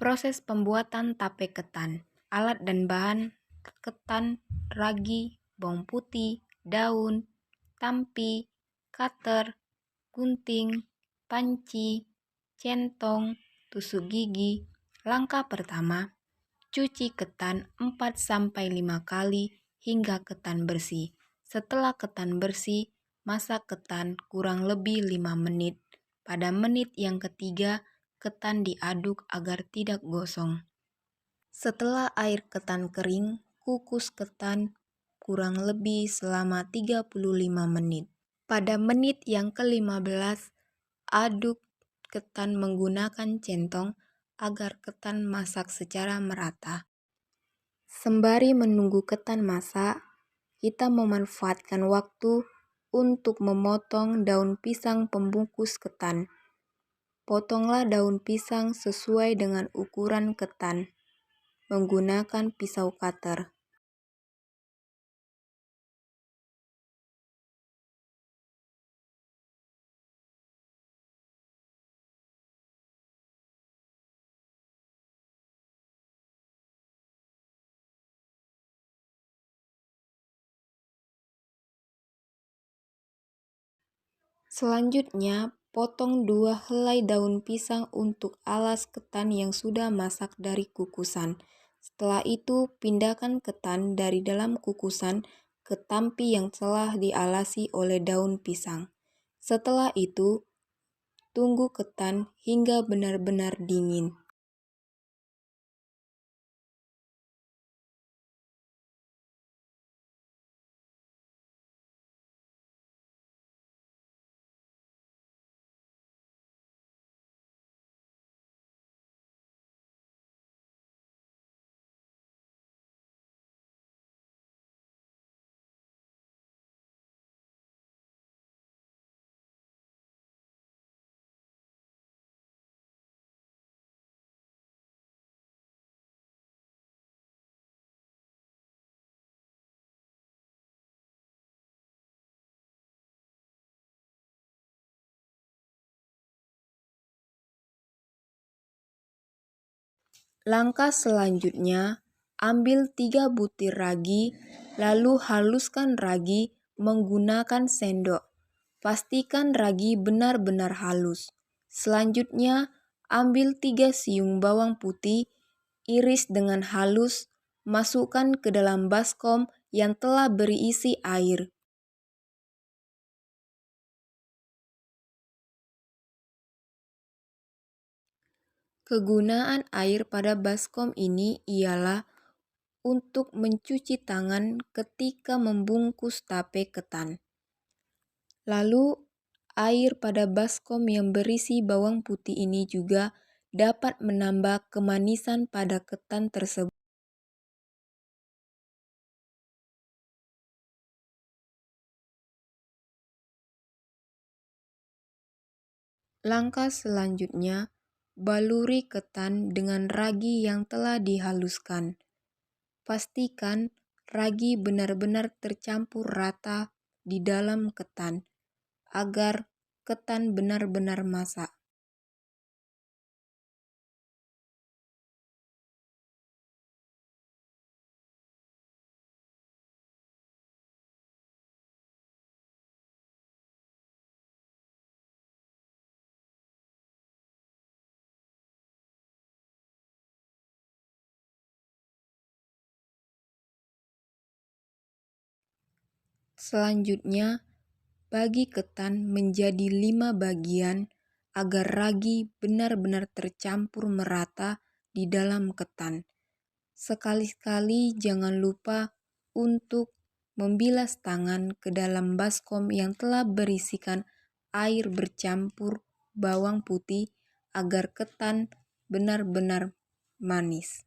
Proses pembuatan tape ketan. Alat dan bahan: ketan, ragi, bawang putih, daun, tampi, cutter, gunting, panci, centong, tusuk gigi. Langkah pertama, cuci ketan 4-5 kali hingga ketan bersih. Setelah ketan bersih, masak ketan kurang lebih 5 menit. Pada menit yang ketiga, ketan diaduk agar tidak gosong. Setelah air ketan kering, kukus ketan kurang lebih selama 35 menit. Pada menit yang ke-15, aduk ketan menggunakan centong agar ketan masak secara merata. Sembari menunggu ketan masak, kita memanfaatkan waktu untuk memotong daun pisang pembungkus ketan. Potonglah daun pisang sesuai dengan ukuran ketan menggunakan pisau cutter. Selanjutnya, potong 2 helai daun pisang untuk alas ketan yang sudah masak dari kukusan. Setelah itu, pindahkan ketan dari dalam kukusan ke tampi yang telah dialasi oleh daun pisang. Setelah itu, tunggu ketan hingga benar-benar dingin. Langkah selanjutnya, ambil 3 butir ragi, lalu haluskan ragi menggunakan sendok. Pastikan ragi benar-benar halus. Selanjutnya, ambil 3 siung bawang putih, iris dengan halus, masukkan ke dalam baskom yang telah berisi air. Kegunaan air pada baskom ini ialah untuk mencuci tangan ketika membungkus tape ketan. Lalu, air pada baskom yang berisi bawang putih ini juga dapat menambah kemanisan pada ketan tersebut. Langkah selanjutnya, baluri ketan dengan ragi yang telah dihaluskan. Pastikan ragi benar-benar tercampur rata di dalam ketan, agar ketan benar-benar masak. Selanjutnya, bagi ketan menjadi 5 bagian agar ragi benar-benar tercampur merata di dalam ketan. Sekali-sekali jangan lupa untuk membilas tangan ke dalam baskom yang telah berisikan air bercampur bawang putih agar ketan benar-benar manis.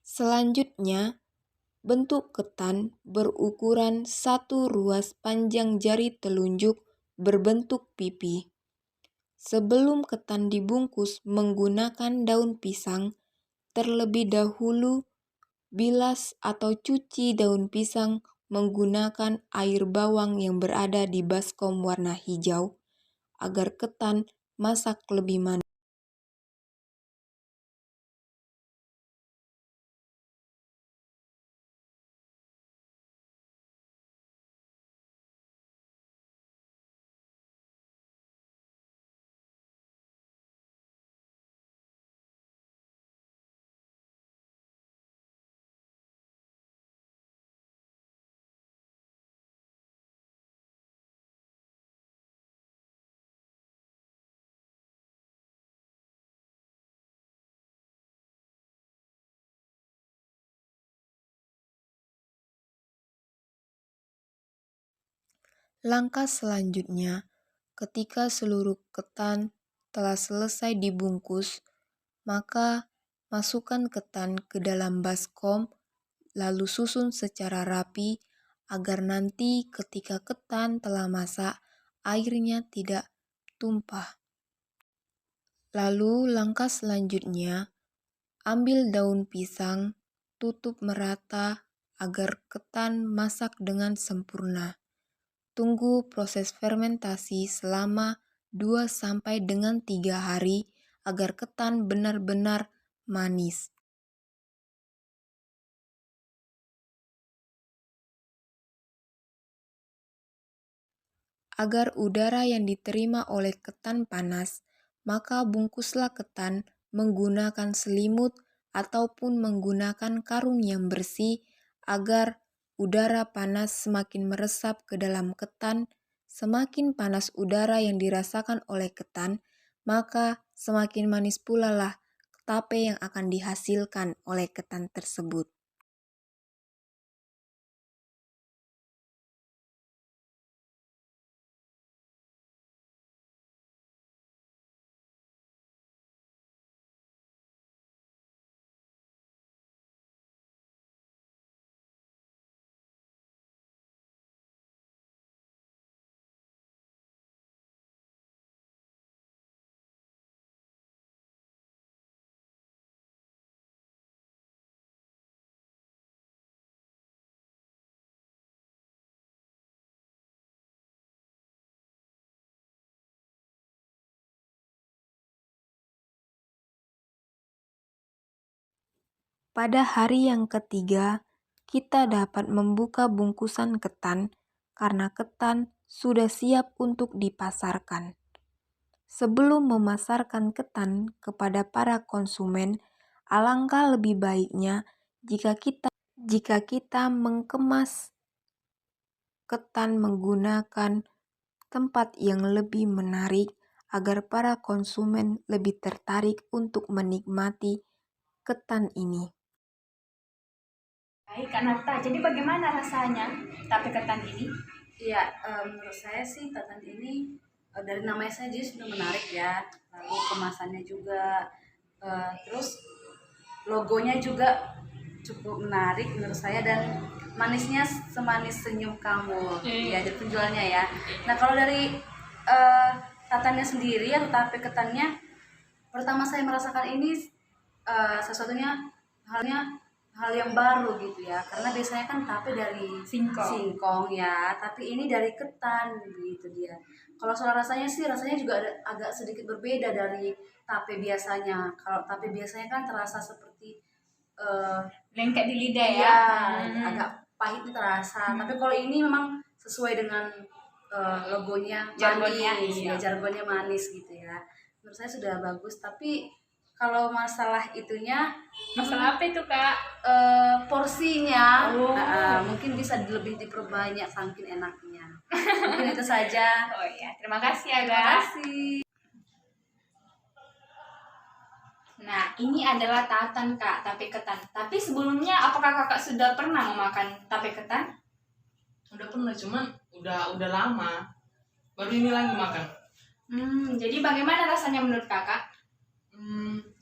Selanjutnya, bentuk ketan berukuran 1 ruas panjang jari telunjuk berbentuk pipi. Sebelum ketan dibungkus menggunakan daun pisang, terlebih dahulu bilas atau cuci daun pisang menggunakan air bawang yang berada di baskom warna hijau agar ketan masak lebih manis. Langkah selanjutnya, ketika seluruh ketan telah selesai dibungkus, maka masukkan ketan ke dalam baskom, lalu susun secara rapi agar nanti ketika ketan telah masak, airnya tidak tumpah. Lalu langkah selanjutnya, ambil daun pisang, tutup merata agar ketan masak dengan sempurna. Tunggu proses fermentasi selama 2 sampai dengan 3 hari agar ketan benar-benar manis. Agar udara yang diterima oleh ketan panas, maka bungkuslah ketan menggunakan selimut ataupun menggunakan karung yang bersih agar udara panas semakin meresap ke dalam ketan. Semakin panas udara yang dirasakan oleh ketan, maka semakin manis pula lah tape yang akan dihasilkan oleh ketan tersebut. Pada hari yang ketiga, kita dapat membuka bungkusan ketan karena ketan sudah siap untuk dipasarkan. Sebelum memasarkan ketan kepada para konsumen, alangkah lebih baiknya jika kita mengemas ketan menggunakan tempat yang lebih menarik agar para konsumen lebih tertarik untuk menikmati ketan ini. Baik, Kak Nata. Jadi bagaimana rasanya tape ketan ini? Iya, menurut saya sih ketan ini dari namanya saja sudah menarik ya. Lalu kemasannya juga, terus logonya juga cukup menarik menurut saya dan manisnya semanis senyum kamu. Ya, dari penjualnya ya. Nah, kalau dari ketannya sendiri atau tape ketannya, pertama saya merasakan ini sesuatunya hal yang baru gitu ya, karena biasanya kan tape dari singkong ya, tapi ini dari ketan gitu dia. Kalau soal rasanya sih rasanya juga agak sedikit berbeda dari tape biasanya. Kalau tape biasanya kan terasa seperti Lengket di lidah ya? iya, agak pahit terasa. Tapi kalau ini memang sesuai dengan logonya Jargonnya, manis, iya. ya jargonnya manis gitu ya. Menurut saya sudah bagus, tapi kalau masalah itunya, Masalah apa itu, Kak? porsinya Oh. mungkin bisa lebih diperbanyak saking enaknya. Mungkin itu saja. Oh iya, terima kasih ya, Terima Kak. kasih. Nah, ini adalah tatan, Kak, tape ketan. Tapi sebelumnya apakah Kakak sudah pernah memakan tape ketan? Udah pernah, cuman udah lama. Baru ini lagi makan. Jadi bagaimana rasanya menurut Kakak?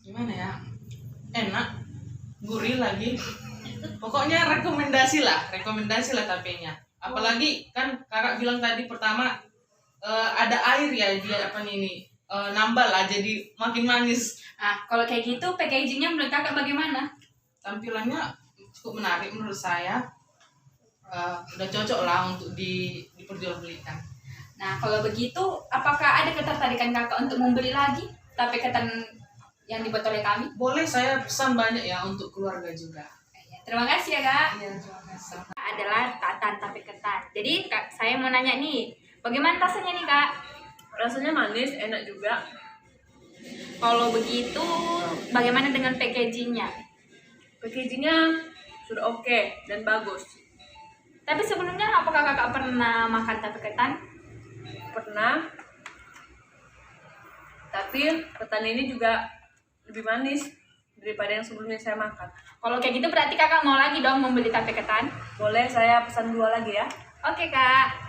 Gimana ya? Enak. gurih lagi. Pokoknya rekomendasi lah tapenya. Apalagi kan kakak bilang tadi pertama ada air ya dia apa ini nambah lah jadi makin manis. Ah, kalau kayak gitu packagingnya menurut kakak bagaimana? Tampilannya cukup menarik menurut saya. Udah cocok lah untuk diperjualbelikan. Nah, kalau begitu, apakah ada ketertarikan kakak untuk membeli lagi tape ketan yang dibuat oleh kami? Boleh saya pesan banyak ya untuk keluarga juga. Terima kasih ya kak. Iya, terima kasih. Adalah tatan tape ketan. Jadi kak, saya mau nanya nih, bagaimana rasanya nih kak? Rasanya manis, enak juga. Kalau begitu, bagaimana dengan packagingnya? Packagingnya sudah oke dan bagus. Tapi sebelumnya, apakah kakak pernah makan tape ketan? Pernah. Tapi ketan ini juga lebih manis daripada yang sebelumnya saya makan. Kalau kayak gitu berarti kakak mau lagi dong membeli tape ketan? Boleh saya pesan 2 lagi ya? Oke kak.